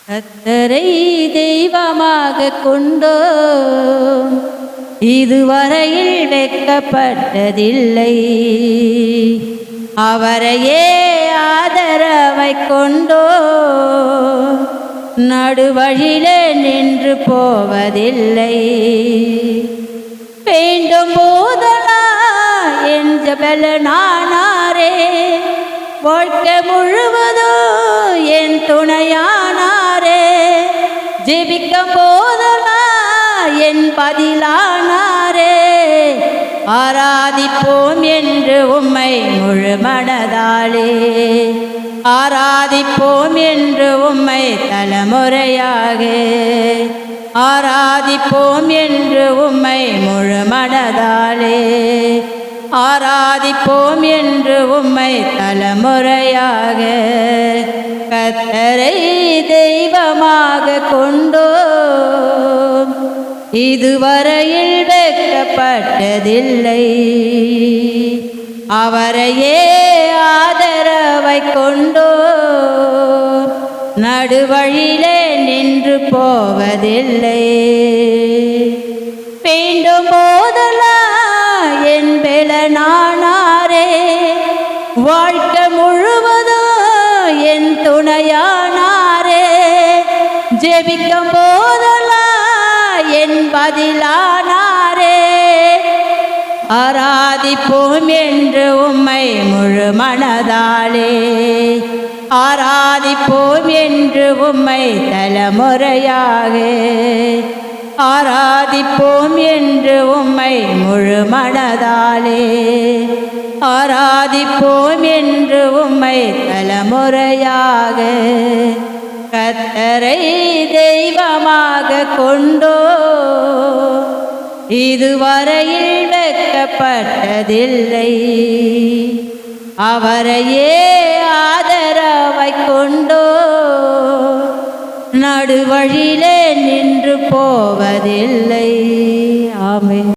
கர்த்தரை தெய்வமாக கொண்டோம், இதுவரையில் வெட்கப்பட்டதில்லை. அவரையே ஆதரவை கொண்டோம், நடுவழியிலே நின்று போவதில்லை. வேண்டும் போதெல்லாம் என் ஜபலனானாரே, வாழ்க்கை முழுவதும் என் துணையானாரே. ஜெபிக்கும் போதெல்லாம் என் பதிலானாரே. ஆராதிப்போம் என்று உம்மை முழு மனதாலே, ஆராதிப்போம் என்று உம்மை தலைமுறையாக, ஆராதிப்போம் என்று உம்மை முழு மனதாலே, ஆராதிப்போம் என்று உம்மை தலைமுறையாக. கர்த்தரை தெய்வமாக கொண்டோம், இதுவரையில் வெட்கப்பட்டதில்லை. அவரையே ஆதரவை கொண்டோம், நடுவழியிலே நின்று போவதில்லை. வேண்டும் போதெல்லாம் என் பெலனானாரே, வாழ்க்கை முழுவதும் என் துணையானாரே. ஜெபிக்கும் போதெல்லாம் என் பதிலானாரே. ஆராதிப்போம் என்று உம்மை முழு மனதாலே, ஆராதிப்போம் என்று உம்மை தலைமுறையாக, ஆராதிப்போம் என்று உம்மை முழு மனதாலே, ஆராதிப்போம் என்று உம்மை தலைமுறையாக. கர்த்தரை தெய்வமாக கொண்டோம், இதுவரையில் வெட்கப்பட்டதில்லை. அவரையே ஆதரவை கொண்டோம், நடுவழியிலே நின்று போவதில்லை. ஆமென்.